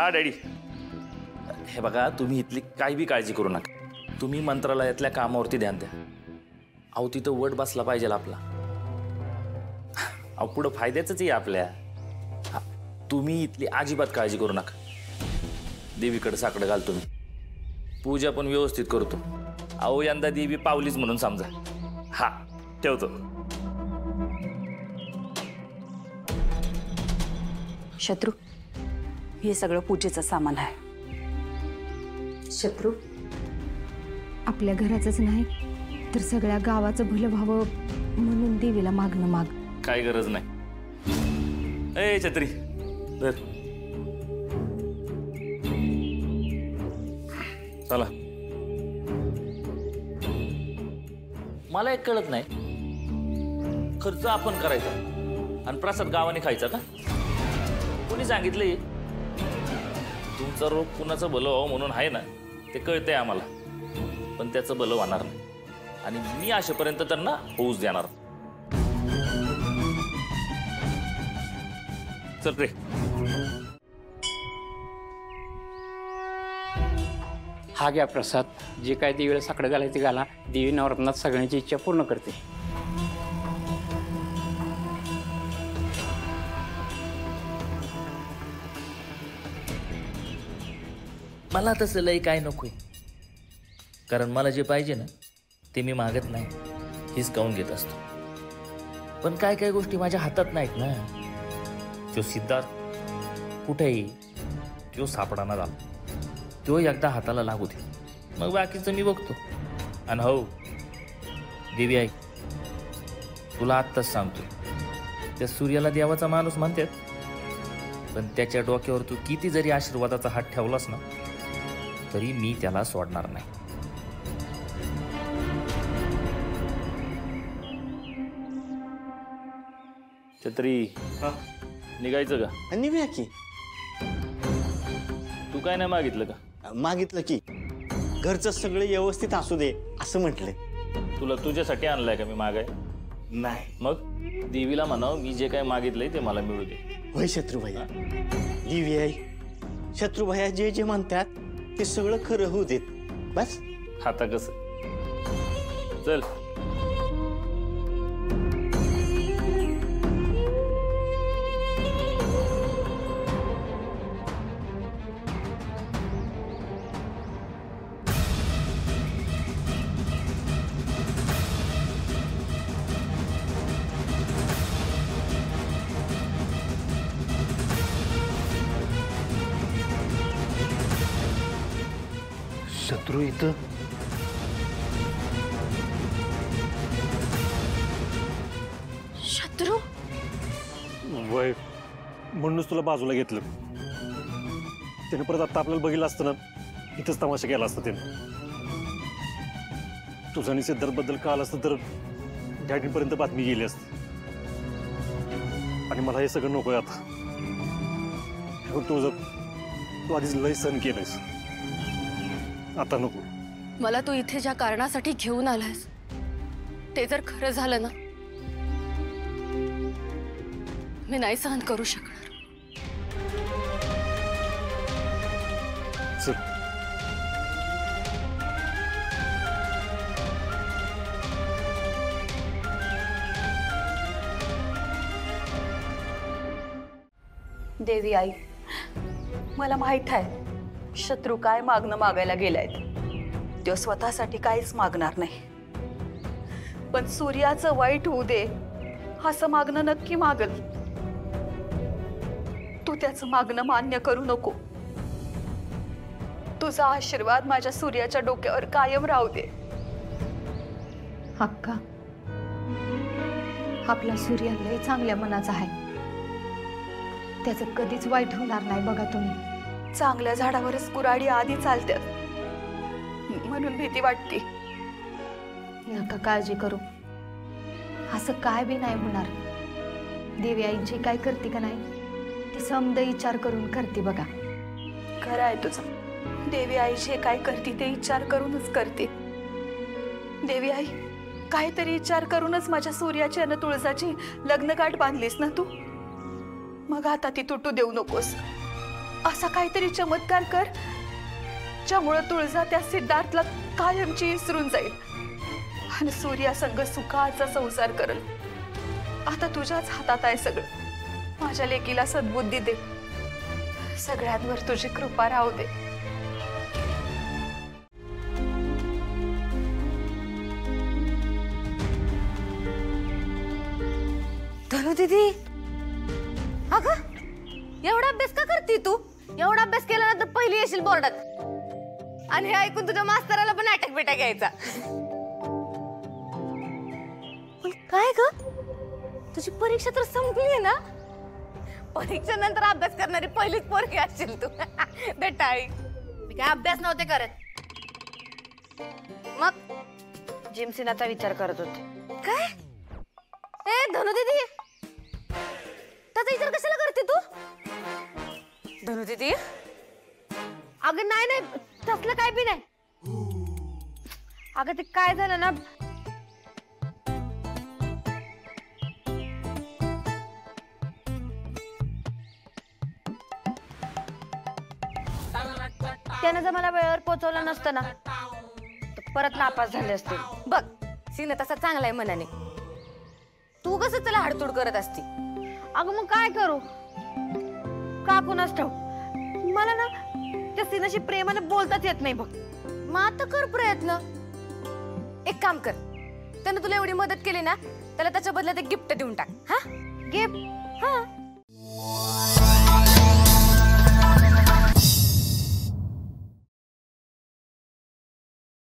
हा डॅडी. हे बघा, तुम्ही इथली काही बी काळजी करू नका. तुम्ही मंत्रालयातल्या कामावरती ध्यान द्या. अहो तिथं वट बसला पाहिजे आपला. अहो पुढं फायद्याचंच आहे आपल्या. तुम्ही इथली अजिबात काळजी करू नका. देवीकडे साकडं घालतो मी. पूजा पण व्यवस्थित करतो. अहो यंदा देवी पावलीच म्हणून समजा. हा ठेवतो. शत्रू, हे सगळं पूजेचं सामान आहे. शत्रू, आपल्या घराचंच नाही तर सगळ्या गावाचं भलं व्हावं म्हणून देवीला मागणं माग. काय गरज नाही. ए छत्री धर. चला. मला एक कळत नाही, खर्च आपण करायचा आणि प्रसाद गावाने खायचा का? कोणी सांगितलंय? तुमचा रोग कुणाचं भलं व्हावं म्हणून आहे ना, ते कळतंय आम्हाला. पण त्याचं भलं होणार नाही आणि मी अशापर्यंत त्यांना होऊच देणार. चल रे. हा घ्या प्रसाद. जे काय देवीला साकडं घालायचे घाला. देवी नवरत्नात सगळ्यांची इच्छा पूर्ण करते. मला तसं लय काय नकोय, कारण मला जे पाहिजे ना ते मी मागत नाही, हिसकावून घेत असतो. पण काय काय गोष्टी माझ्या हातात नाहीत ना. तो सिद्धार्थ कुठेही तो सापडाना झाला. तो एकदा हाताला लागू दे, मग बाकीचं मी बघतो. आणि हो देवी आई, तुला आत्ताच सांगतो, त्या सूर्याला देवाचा माणूस म्हणतात, पण त्याच्या डोक्यावर तू किती जरी आशीर्वादाचा हात ठेवलास ना तरी मी त्याला सोडणार नाही. छत्री निघायचं का? निघूया की. तू काय नाही मागितलं का? मागितलं की. घरचं सगळं व्यवस्थित असू दे असं म्हटलंय. तुला तुझ्यासाठी आणलाय का मी मागाय? नाही. मग देवीला म्हणाव मी जे काय मागितलंय ते मला मिळू दे. होय शत्रुभैया. देवी आई, शत्रुभैया जे जे म्हणतात ते सगळं खरं होऊ देत बस. आता कसं? चल. शत्रू इथं. शत्रू वय म्हणूनच तुला बाजूला घेतलं. त्याने परत आता आपल्याला बघितलं असतं ना, इथंच तमाशा केला असतं त्याने. तुझं आणि सिद्धार्थ बद्दल कळालं असतं तर डॅडीपर्यंत बातमी गेली असती. आणि मला हे सगळं नकोय आता. तू आधीच लय सहन केलंयस, आता नको. मला तू इथे ज्या कारणासाठी घेऊन आलास ते जर खरं झालं ना, मी नाही सहन करू शकणार. चल. देवी आई, मला माहित आहे शत्रू काय मागणं मागायला गेलाय. तो स्वतःसाठी काहीच मागणार नाही, पण सूर्याचं वाईट होऊ दे असं मागणं नक्की मागल. तू त्याचं मागणं मान्य करू नको. तुझा आशीर्वाद माझ्या सूर्याच्या डोक्यावर कायम राहू दे. अक्का, आपला सूर्य लय चांगल्या मनाचा आहे. त्याचं कधीच वाईट होणार नाही बघा तुम्ही. चांगल्या झाडावरच कुऱ्हाडी आधी चालतात, म्हणून भीती वाटते. नका काळजी करू, असं काय बी नाही होणार. देवी आई जे काय करते का नाही ते समद विचार करून करते बघा. खरं आहे तुझं. देवी आई जे काय करते ते विचार करूनच करते. देवी आई, काहीतरी विचार करूनच माझ्या सूर्याची आणि तुळजाची लग्नगाठ बांधलीस ना तू. मग आता ती तुटू देऊ नकोस. असा काहीतरी चमत्कार कर ज्यामुळे तुळजा त्या सिद्धार्थला कायमची विसरून जाईल आणि सूर्यासंग सुखाचा संसार करल. आता तुझ्याच हातात आहे सगळं. माझ्या लेकीला सद्बुद्धी दे. सगळ्यांवर तुझी कृपा राहू दे. धनु दीदी, अगं एवढा अभ्यास का करते तू? एवढा अभ्यास केल्यानंतर पहिली येशील बोर्डात. आणि हे ऐकून तुझ्या मास्तराला पण अटॅक बिटॅक यायचा. पण काय ग, तुझी परीक्षा तर संपली ना? परीक्षा नंतर अभ्यास करणारी पहिलीच पोरगी असशील तू. बेटाळी. मी काय अभ्यास नव्हते करत. मग जिमसिनाचा विचार करत होते. काय? ए धनु दीदी, त्याचा विचार कशाला करते तू? धनु दीदी, अगं नाही नाही, तसलं काय बी नाही. अगं ते काय झालं ना, त्यानं जर मला वेळेवर पोहोचवलं नसतं ना तर परत नापास झाले असते. बघ सीन तसा चांगला आहे मनाने. तू कसं त्याला हाडतूड करत असती. अगं मग काय करू, का कुणास ठाऊक मला ना त्या सीनाशी प्रेमाने बोलताच येत नाही बघ. मग आता कर प्रयत्न. एक काम कर, त्यानं तुला एवढी मदत केली ना, त्याला त्याच्या बदल्यात एक गिफ्ट देऊन टाक. हा गिफ्ट? हा